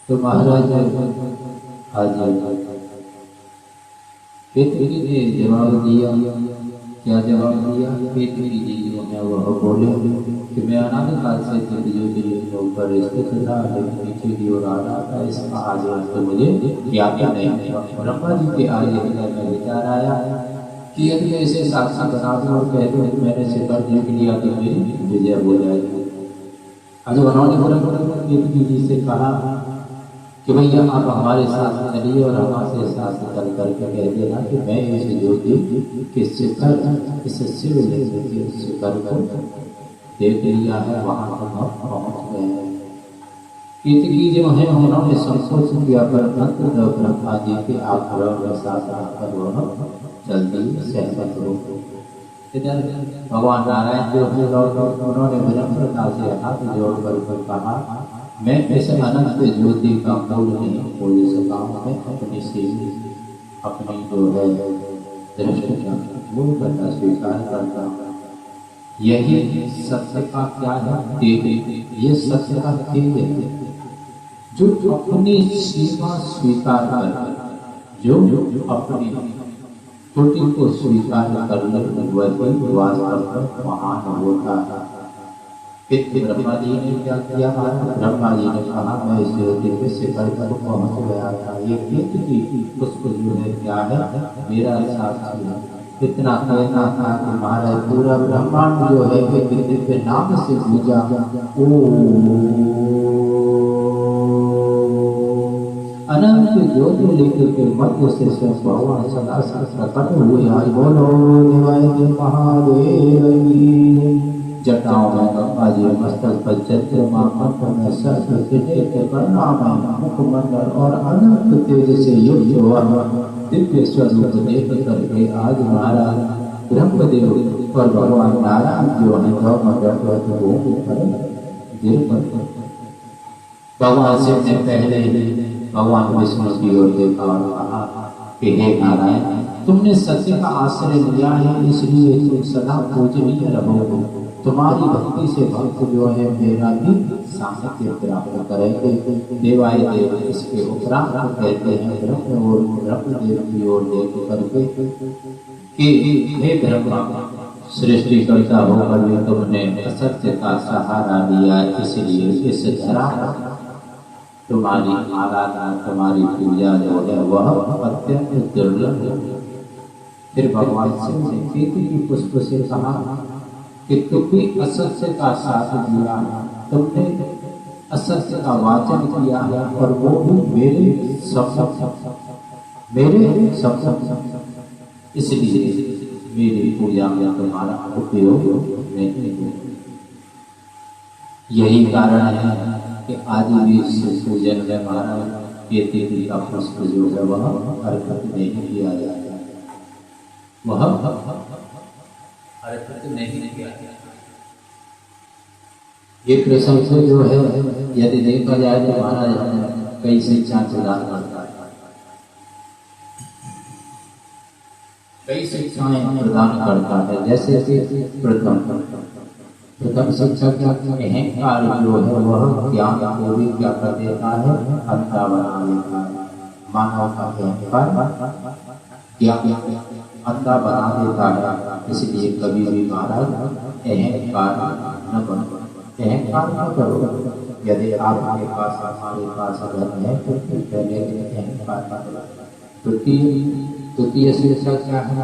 तो महाराज आज पेतरी ने जवाब दिया। क्या जवाब दिया? पेतरी जी जो है वह बोले कि मैं अनादि काल से जो के ऊपर स्थित था, लेकिन पीछे की ओर आ रहा था, इसका आज तो मुझे ज्ञात नहीं। ब्रह्मा जी के आगे में विचार आया कि यदि मैं इसे साक्षी बना दूं और कह दूं मैंने शिखर देख लिया तो मेरी विजय हो जाएगी। आज उन्होंने पेतरी जी से कहा कि भैया आप हमारे साथ चलिए और हमारे साथ चल करके कह देना कि मैं इस ज्योति के शिखर इस शिव शिखर को देख लिया है, वहां हम पहुंच गए हैं। पेतरी जो है उन्होंने संकोच किया, पर ब्रह्मा जी के आग्रह के साथ आकर वह जल्दी सहमत हो। इधर भगवान नारायण जो है उन्होंने विनम्रता से हाथ जोड़कर कहा, मैं इस अनंत ज्योति का मूल नहीं खोज सका, मैं अपनी से अपनी जो है दृष्टि मूल करना स्वीकार करता हूँ। यही सत्य का क्या है? तेज। ये सत्य का तेज है जो अपनी सीमा स्वीकार कर, जो अपनी त्रुटि को स्वीकार करने वही वास्तव महान होता है। ब्रह्मा जी ने क्या किया? ब्रह्मा जी ने कहा मैं इस ज्योति के शिखर पर पहुंच गया था। ये पेतरी पुष्प जो है क्या है? मेरा साक्षी है। इतना कहना था कि महाराज पूरा ब्रह्मांड जो है कि दिव्य नाम से पूजा ओ अनंत ज्योति लेकर के मध्य से स्वयं भगवान सदा प्रकट हुए। आज बोलो देवाय महादेव की। जटाओं में गंगा जी, मस्तक पर चंद्रमा, कंठ में सर्प, प्रणाम मुखमंडल और अनंत तेज से युक्त हुआ दिव्य स्वरूप देख करके आज महाराज ब्रह्मदेव और भगवान नारायण जो है भगवान शिव ने पहले भगवान विष्णु की ओर देखा और कहा कि हे नारायण, तुमने सत्य का आश्रय लिया है, इसलिए तुम सदा पूजनीय रहोगे। तुम्हारी भक्ति से भक्त जो है मेरा भी सामर्थ्य प्राप्त करेंगे। देवाय देव इसके उपरांत कहते हैं ब्रह्म और ब्रह्मदेव की ओर देख करके कि हे ब्रह्मा, सृष्टि करता होकर भी तुमने असत्य का सहारा लिया, इसलिए इस धरा तुम्हारी आराधना तुम्हारी पूजा जो है वह अत्यंत दुर्लभ है। फिर भगवान शिव ने केतकी पुष्प से कहा कि तुमने असत्य का साथ दिया, तुमने असत्य का वाचन किया है और वो भी मेरे इसलिए मेरी पूजा में तुम्हारा उपयोग नहीं हो। यही कारण है कि आज भी पूजन में महाराज केतकी का पुष्प जो है वह अर्पित नहीं किया जाता, वह अर्पित नहीं किया जाता। ये प्रशंसा जो है यदि देखा जाए तो महाराज कई शिक्षा प्रदान करता है, कई शिक्षाएं प्रदान करता है। जैसे प्रथम शिक्षा क्या? अहंकार जो है वह ज्ञान को भी क्या कर देता है? अंधा बना देता है। मानव का अहंकार ज्ञान अंधा बना देता है, इसलिए कभी भी महाराज अहंकार न बनो, अहंकार न करो। यदि आपके पास हमारे पास घर है तो पहले अहंकार न करो। द्वितीय शिक्षा क्या है?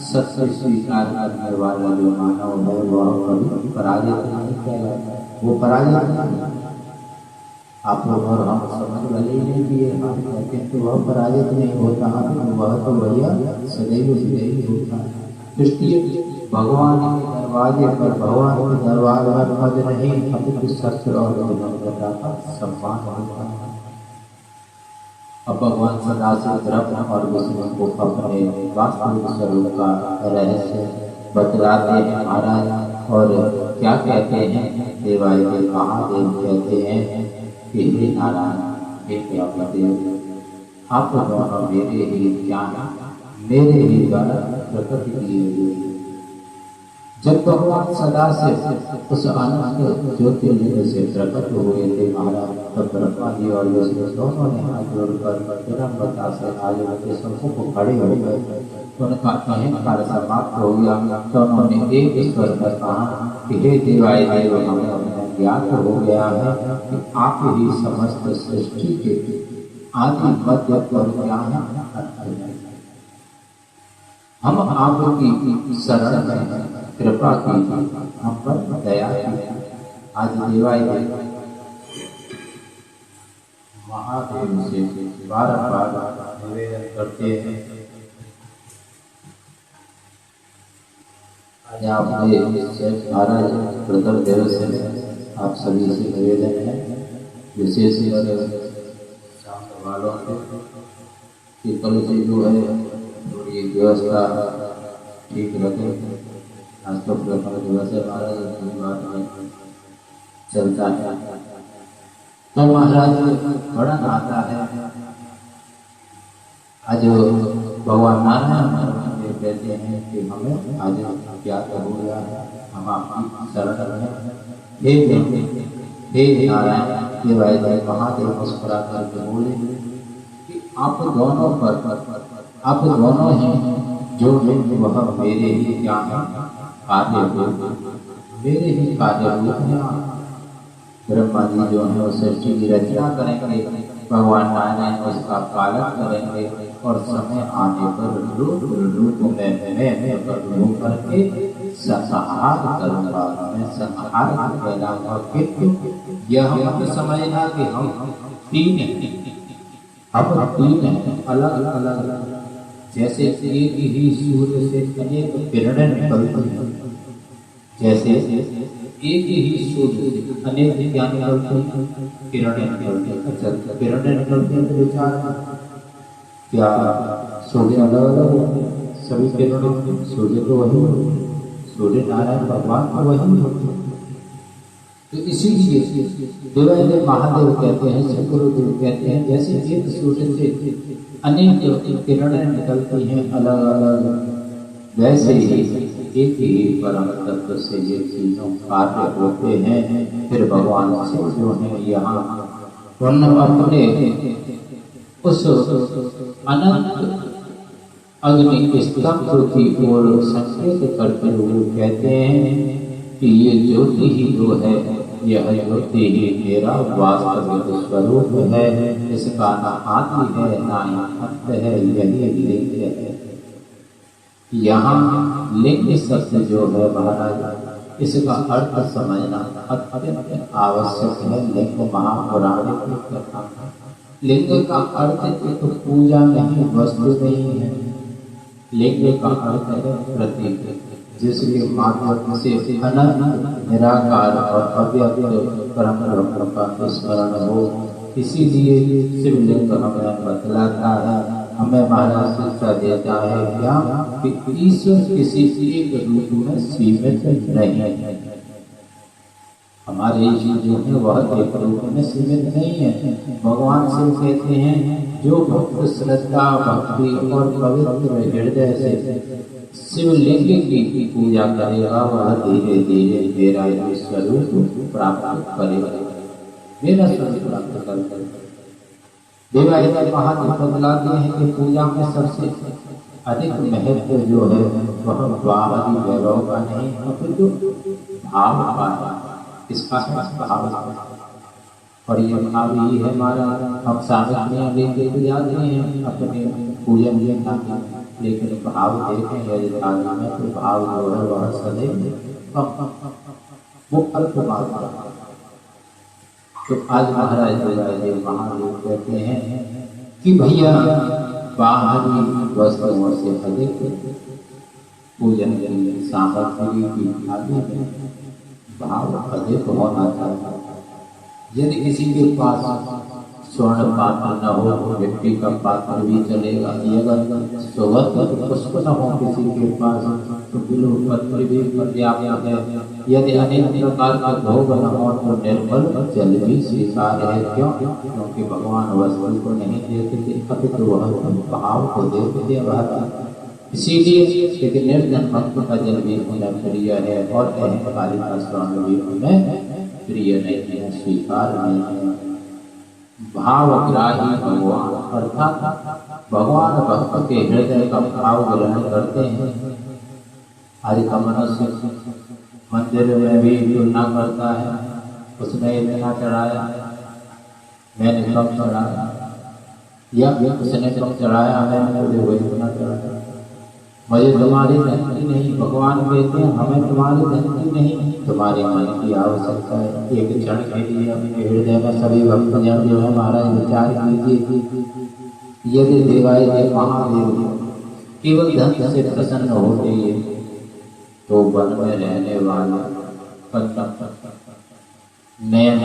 सत्य स्वीकार करने वाला जो मानव है वह कभी पराजित नहीं कहलाता, वो पराजित नहीं। आप लोग और हम समझ भले नहीं दिए हम कहते हैं तो वह पराजित नहीं होता, वह तो भैया सदैव विजयी होता है। तृतीय, भगवान के दरवाजे पर भगवान के दरबार पर पद नहीं, अपितु सत्य और विनम्रता का सम्मान होता है। अब भगवान सदाशिव ब्रह्म और विष्णु को अपने वास्तविक स्वरूप का रहस्य बतलाते हैं महाराज, और क्या कहते हैं? देवाय देव महादेव कहते हैं कि हे नारायण, हे प्रभुदेव, आप दोनों मेरे ही ज्ञान मेरे ही द्वारा प्रकट किए हुए। जब भगवान सदा से उस अनंत ज्योतिर्लिंग से प्रकट हुए थे महाराज, तब ब्रह्मा जी और विष्णु दोनों ने हाथ जोड़कर विनम्रता से आज उनके सम्मुख खड़े हो गए। उनका अहंकार समाप्त हो गया। तो उन्होंने एक स्वर में कहा कि हे देवाय देव, हमें अपना ज्ञात हो गया है कि आप ही समस्त सृष्टि के आदि मध्य और ज्ञान है। हम आपकी शरण में कृपा की, हम पर दया की। आज देवाय देव महादेव से बार-बार निवेदन करते हैं। आज आपने महाराज प्रथम देव से आप सभी से निवेदन है, विशेषकर सामने वालों से कि कल से जो है थोड़ी व्यवस्था ठीक रखें। आज तो प्रथम दिवस है महाराज, अपनी बात में चलता है तो महाराज बड़ा आता है। आज भगवान नारायण कहते हैं कि हमें आज ज्ञात हो गया है, हम आपकी शरण में। हे नारायण देवाय देव महादेव मुस्कुरा करके बोले कि आप दोनों ही जो वह मेरे ही ज्ञान कार्य हो, मेरे ही कार्य हो। ब्रह्मा जी जो है उस सृष्टि की रचना करेंगे, भगवान नारायण उसका पालन करेंगे और समय आने पर रूप में करके संहार करूंगा, मैं संहार फैलाऊंगा। किंतु यह मत समझना कि हम तीन हैं, अलग अलग, जैसे एक ही सूर्य से अनेक किरणें निकलती हैं, जैसे एक ही सूर्य से अनेक क्या निकलती हैं, किरणें निकलती हैं। अच्छा, किरणें निकलती हैं तो विचार क्या सूर्य अलग अलग सभी किरणें? सूर्य तो वही, सूर्य नारायण भगवान तो वही। तो इसीलिए देवाय देव महादेव कहते हैं, सदगुरुदेव कहते हैं, जैसे एक सूर्य से अनेक किरणें निकलती हैं अलग अलग, वैसे ही एक ही परम तत्व से ये तीनों कार्य होते हैं। फिर भगवान से जो है यहाँ उन अपने उस अनंत अग्नि स्तंभ की ओर संकेत करते हुए कहते हैं कि ये ज्योति ही जो है, यह ज्योति ही मेरा वास्तविक स्वरूप है। इसका ना आदि है ना अंत है, यही लिंग है। यहाँ लिंग शब्द जो है महाराज, इसका अर्थ समझना अत्यंत आवश्यक है। लिंग महापुराण की कथा, लिंग का अर्थ एक पूजा नहीं, वस्तु नहीं है। लिंग का अर्थ है प्रतीक, जिसके माध्यम से अनंत निराकार और अव्यक्त परम ब्रह्म का स्मरण हो। इसीलिए शिवलिंग हमें बतलाता है, हमें महाराज शिक्षा देता है क्या कि ईश्वर किसी एक रूप में सीमित नहीं है। हमारे ईश्वर जो है वह एक रूप में सीमित नहीं है। भगवान शिव कहते हैं, जो भक्त श्रद्धा भक्ति और पवित्र हृदय से शिवलिंग की पूजा करेगा, वह धीरे धीरे मेरा स्वरूप प्राप्त करेगा, मेरा स्वरूप प्राप्त करेगा। देवाय देव महादेव बतलाते हैं कि पूजा में सबसे अधिक महत्व जो है वह बाहरी वैभव का नहीं, अपितु भाव का है। इसका भाव, और ये भाव ही है हमारा। हम सामग्रियाँ लेके तो जाते हैं अपने पूजन के, लेकिन भाव देखें यदि आदमी में तो भाव जो है वह सदैव वो अल्प मात्रा। तो आज महाराज देव महादेव कहते हैं कि भैया बाहरी वस्तुओं से अधिक पूजन की सामग्री की आदि में भाव अधिक होना चाहिए। यदि किसी के पास स्वर्ण पात्र न हो, मिट्टी का पात्र भी चलेगा। अगर सुगंध पुष्प न हो किसी के पास तो बिल्व पत्र भी पर्याप्त है। यदि अनेक प्रकार का भोग न हो तो निर्मल जल भी स्वीकार है। क्यों? क्योंकि भगवान वस्तु को नहीं देखते, अपितु वह भाव को देखते हैं। इसीलिए एक निर्धन भक्त का जल भी उन्हें प्रिय है और अहंकारी का स्वर्ण भी उन्हें प्रिय नहीं है, स्वीकार नहीं है। भावग्राही भगवान, अर्थात भगवान भक्त के हृदय का भाव ग्रहण करते हैं। आदि का मनुष्य मंदिर में भी तुलना करता है, उसने इतना चढ़ाया, मैंने कम चढ़ाया, या उसने कम चढ़ाया, मैंने वही इतना चढ़ाया, मुझे तुम्हारी धन नहीं। भगवान कहते हैं हमें तुम्हारी धन नहीं, तुम्हारे मन की आवश्यकता है। एक क्षण के लिए अपने हृदय में सभी भक्तजन जो है महाराज विचार कीजिए, यदि देवाय देव महादेव केवल धन से प्रसन्न होते हैं तो वन में रहने वाले नयन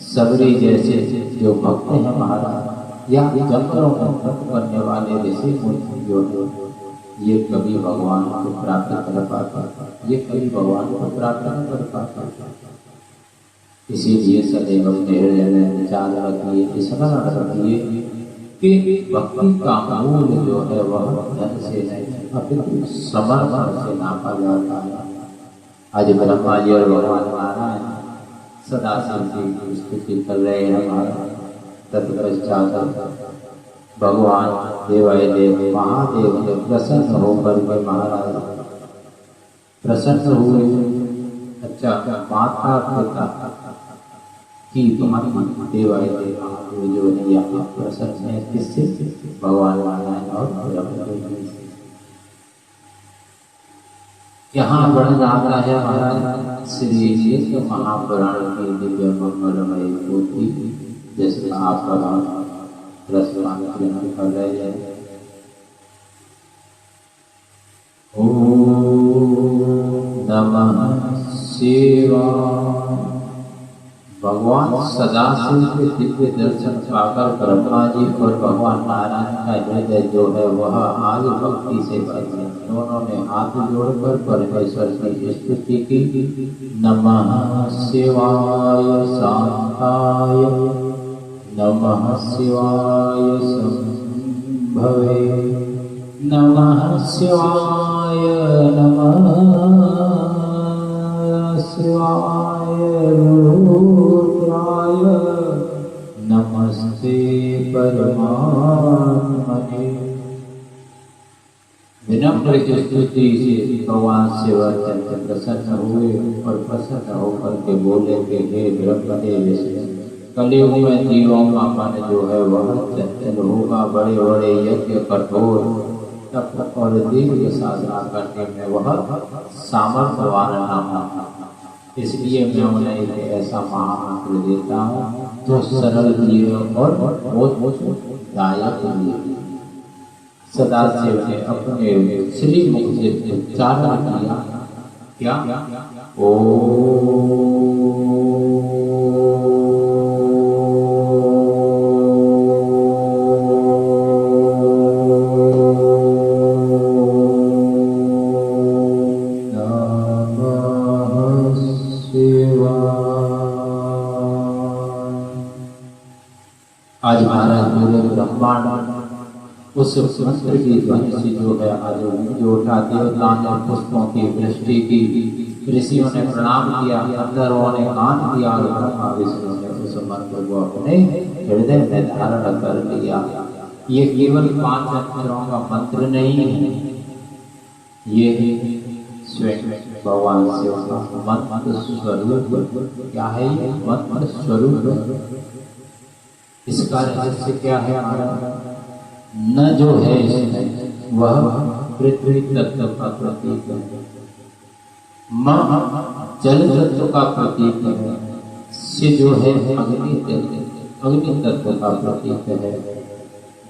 सबरी जैसे जो भक्त हैं महाराज, या जंगलों में तप करने वाले ऋषि मुनि जो है, ये कभी भगवान को प्राप्त कर पाता, ये कभी भगवान को प्राप्त नहीं कर पाता। इसीलिए सदैव अपने हृदय में विचार रखिए, स्मरण रखिए कि भक्ति का मूल जो है वह धन से नहीं, अपितु समर्पण से नापा जाता है। आज ब्रह्मा जी और भगवान नारायण सदा शिव की स्तुति कर रहे हैं महाराज। तत्पश्चात भगवान देवाय देव महादेव ने प्रसन्न होकर के महाराज प्रसन्न हुए। अच्छा, माता पिता की बात देवाय देव महादेव जो है यहाँ प्रसन्न है, किससे? भगवान नारायण और ब्रह्मदेव से। यहाँ बढ़ जाता है महाराज श्री विष्णु महापुराण की दिव्य मंगलमय ज्योति, जैसे आप रसवान ग्रहण कर रहे हैं। ओम नमः शिवाय। भगवान सदाशिव के दिव्य दर्शन पाकर ब्रह्मा जी और भगवान नारायण का हृदय जो है वह आज भक्ति से भर गया। दोनों ने हाथ जोड़कर परमेश्वर की स्तुति की। नमः शिवाय शांताय, नमः शिवाय संभवे, नमः शिवाय, नमः शिवाय रुद्राय, नमस्ते परमात्मने। विनम्र स्तुति से भगवान शिव अत्यंत प्रसन्न हुए और प्रसन्न होकर के बोले कि हे ब्रह्मदेव, कलयुग में जीवों का मन जो है वह चंचल होगा, बड़े बड़े यज्ञ कठोर तप और दीर्घ साधना करने में वह सामर्थ्यवान न होगा। इसलिए मैं उन्हें एक ऐसा महामंत्र देता हूँ जो सरल प्रिय और बहुत दायक है। सदाशिव ने अपने श्री मुख से उच्चारण किया, क्या? ओम आज महाराज बोले ब्रह्मांड उस मंत्र की ध्वनि से जो है आज जो उठा देवता ने पुष्पों की वृष्टि की, ऋषियों ने प्रणाम किया, अंदरों ने गान किया और ब्रह्मा विष्णु ने उस मंत्र को अपने हृदय में धारण कर लिया। ये केवल 5 अक्षरों का मंत्र नहीं है, ये स्वयं भगवान शिव का मंत्र स्वरूप। क्या है ये मंत्र स्वरूप? इसका रहस्य क्या है? न जो है इसमें वह पृथ्वी तत्व का प्रतीक है, म जल तत्व का प्रतीक है, से जो है अग्नि तत्व का प्रतीक है,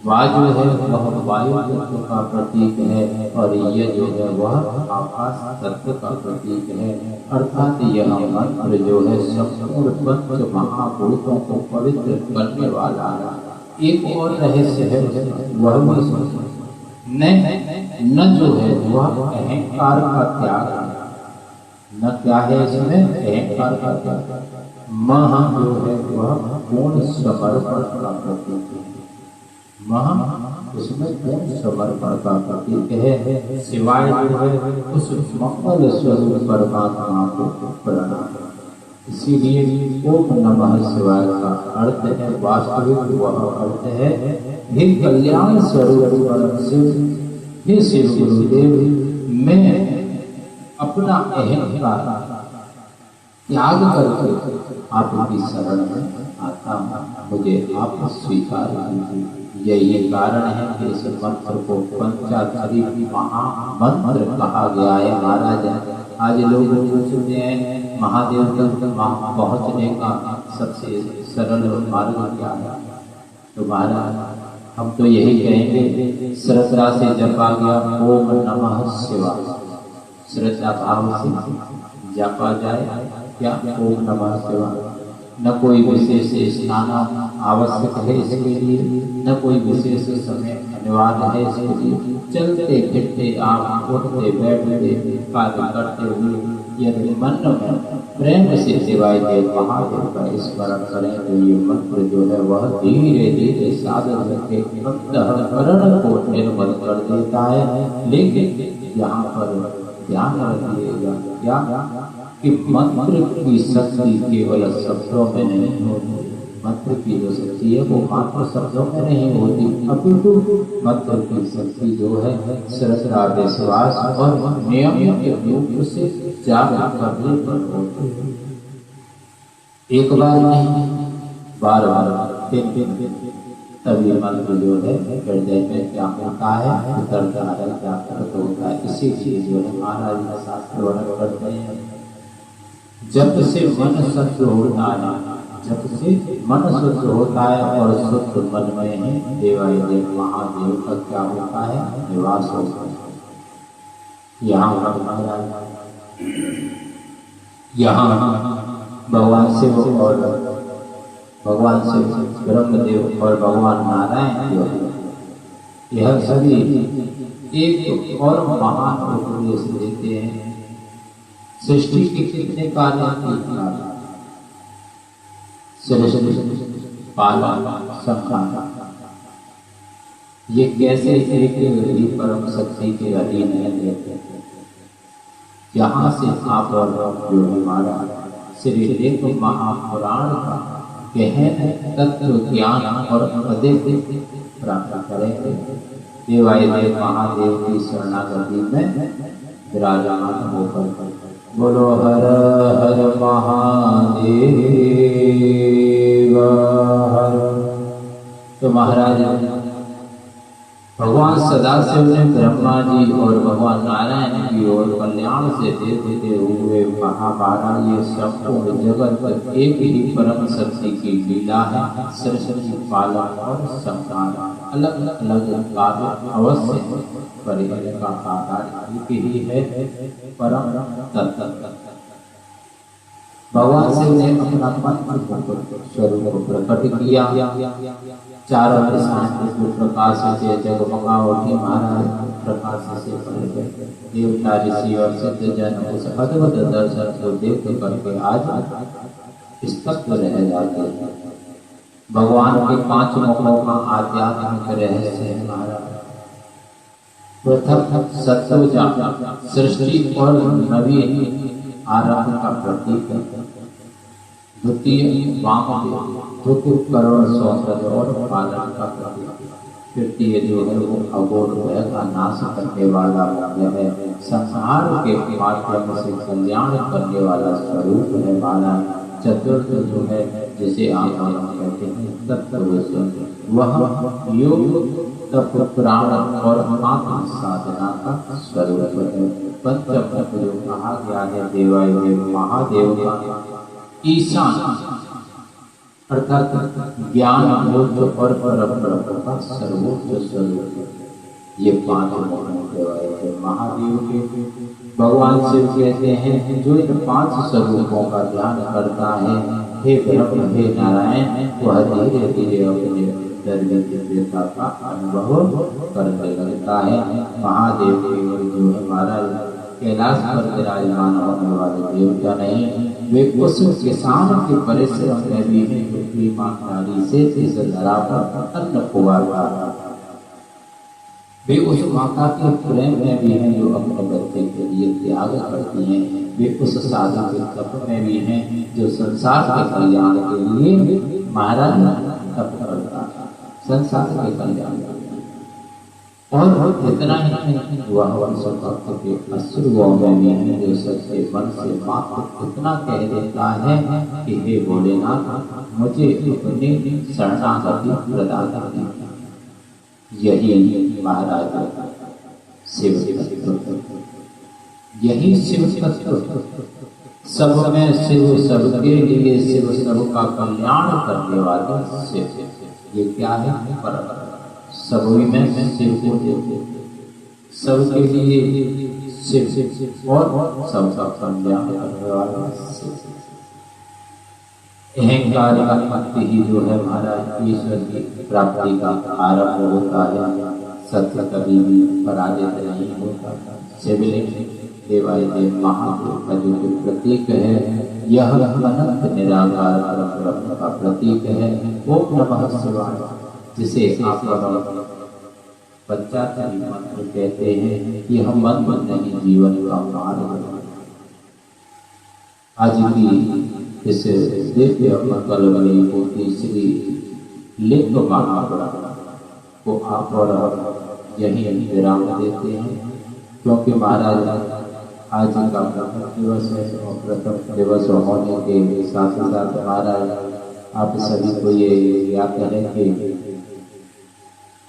वायु है वह वायु तत्व का प्रतीक है, और ये जो है वह आकाश तत्व का प्रतीक है। अर्थात यह मंत्र जो है संपूर्ण पंच महाभूतों को पवित्र करने वाला है। एक और रहस्य है वह न जो है वह अहंकार का त्याग है। न क्या है इसमें? अहंकार का त्याग। मह जो है वह पूर्ण समर्पण का प्रतीक है। मह उसमें पूर्ण समर्पण का प्रतीक है। शिवाय जो है उस मंगल स्वरूप परमात्मा को प्रणाम। इसीलिए ओम नमः शिवाय का अर्थ है, वास्तविक वह अर्थ है, हे कल्याण स्वरूप परम शिव, हे शिव गुरुदेव, मैं अपना अहंकार त्याग करके आपकी शरण में आता हूँ, मुझे आप स्वीकार कीजिए। यही कारण है कि इस मंत्र को पंचाक्षरी महामंत्र कहा गया है। महाराज आज लोग पूछते हैं महादेव तक पहुँचने का सबसे सरल मार्ग क्या है, तो महाराज हम तो यही कहेंगे, श्रद्धा से जपा गया ओम नमः शिवाय, श्रद्धा भाव से जपा जाए क्या ओम नमः शिवाय। न कोई विशेष स्नान आवश्यक है इसके लिए, न कोई विशेष समय अनिवार्य है इसके लिए। चलते फिरते आप उठते बैठते कार्य करते हुए यदि मन में प्रेम से शिवाय देव महादेव का स्मरण करें तो ये मंत्र जो है वह धीरे धीरे साधन के अंतःकरण को निर्मल कर देता है। लेकिन यहाँ पर ध्यान रखिएगा क्या कि मंत्र की शक्ति केवल शब्दों में नहीं होती, मंत्र की जो शक्ति है वो मात्र शब्दों में नहीं होती, अपितु मंत्र की शक्ति जो है श्रद्धा विश्वास और नियमित रूप से जाप करने पर होती है। एक बार नहीं, बार बार तभी मंत्र जो है हृदय में क्या होता है, उतरता है, जागृत होता है। इसी चीज जो है महाराज शास्त्र वर्णन करते हैं, जब से मन शुद्ध होता है, जब से मन शुद्ध होता है और शुद्ध मन में ही देवादिदेव महादेव का क्या होता है, निवास होता है। यहाँ भगवान शिव और भगवान शिव ब्रह्मदेव और भगवान नारायण जो है, यह सभी एक और महान उपदेश देते हैं। सृष्टि के कितने कार्य पालन संहार, ये कैसे एक ही परम शक्ति के अधीन है। यहाँ से आप और जो हमारा श्रीदेव महापुराण का गहन तत्व ज्ञान और अधिक प्राप्त करेंगे। देवादिदेव महादेव की शरणागति में विराजमान होकर बोलो हर हर महादेव हर। तो महाराज भगवान सदाशिव ने ब्रह्मा जी और भगवान नारायण की ओर कल्याण से देते हुए महाभारत ये संपूर्ण जगत एक ही परम शक्ति की लीला है। सरस्वती पालन और संहार अलग अलग कार्य अवश्य परिहर का आधार एक ही है, परम तत्व। भगवान शिव ने अपना पंच स्वरूप को प्रकट किया, चारों दिशाएं प्रकाश से जगमगा उठी। महाराज प्रकाश से भर गए। देवता ऋषि और सिद्ध जन उस अद्भुत दर्शन को देख करके आज स्तब्ध रह जाते हैं। भगवान के 5 मुखों का आध्यात्मिक रहस्य है महाराज। प्रथम सत्योजा सृष्टि और नवीन आरंभ का प्रतीक है। द्वितीय वामदेव दुख करुण सौंदर्य और पालन का प्रतीक। तृतीय जो है वो अघोर भय का नाश करने वाला है, संसार के माध्यम से कल्याण करने वाला स्वरूप है महाराज। चतुर्थ जो है जिसे आप कहते हैं तत्व, वह योग तप प्राण और आत्म साधना का स्वरूप है। पंचम जो कहा गया है देवादिदेव महादेव का ईशान अर्थात ज्ञान बोध और परब्रह्म का सर्वोच्च स्वरूप। ये 5 देवादिदेव महादेव के भगवान शिव कहते हैं जो इन 5 स्वरूपों का ध्यान करता है, हे ब्रह्म हे नारायण, वह धीरे धीरे अपने दिव्यता का अनुभव करने लगता है। महादेव केवल जो है महाराज कैलाश पर विराजमान होने वाले देवता नहीं, वे उस किसान के परिश्रम में भी ईमानदारी से इस धरा पर अन्न उगाता। वे उस माता के प्रेम में भी हैं जो अपने बच्चे के लिए त्याग करती हैं। वे उस साधु के तप में भी हैं जो संसार के कल्याण के लिए महाराज तप करता है, संसार के कल्याण के लिए। और इतना ही नहीं, वह भक्त के अश्रुओं में भी है जो सच्चे मन से मात्र इतना कह देता है कि हे भोलेनाथ, मुझे अपनी शरणागति प्रदान कर। यही महाराज शिव तत्व, यही शिव तत्व, सब में शिव, सबके लिए शिव, सबका कल्याण करने वाले शिव। ये क्या है? परम। सभी में शिव को देते, सबके लिए शिव और सबका कल्याण करने वाला शिव। अहंकार का मत्ती ही जो है महाराज ईश्वर की प्राप्ति का आरंभ होता है। सत्य कभी भी पराजित नहीं होता। शिवलिंग देवादिदेव महादेव का जो प्रतीक है, यह अनंत निराकार परब्रह्म का प्रतीक है। ओम नमः शिवाय, जिसे आप पंचाक्षरी मंत्र कहते हैं। यह मंत्र नहीं, जीवन का मार्ग। आज की इस दिव्य मंगल वाली होती श्री लिंग महापुराण को आप और यही विराम देते हैं, क्योंकि महाराज आज का प्रथम दिवस है और प्रथम दिवस होने के साथ साथ महाराज आप सभी को ये याद करें कि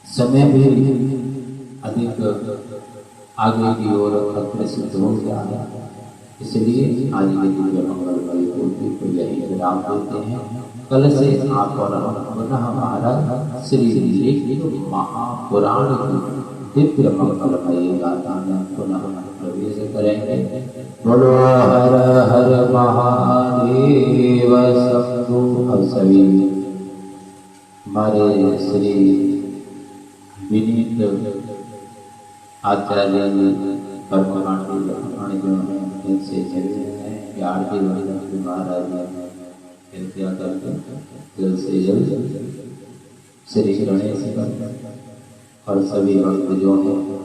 समय भी अधिक आगे की ओर अग्रसित हो गया है। इसलिए आज के दिव्य मंगलमयी होती को यही विराम देते हैं। कल से आप और हम पुनः महाराज श्री लिंग महापुराण की दिव्य मंगलमयी गाथा में पुनः प्रवेश करेंगे। बोलो हर हर महादेव शंभु। सभी हमारे श्री विनीत आचार्य परमाणु जो है इनसे चले हैं कि आरती वही महाराज कृपया करके जल्द से जल्द श्री गणेश और सभी भक्त जो हैं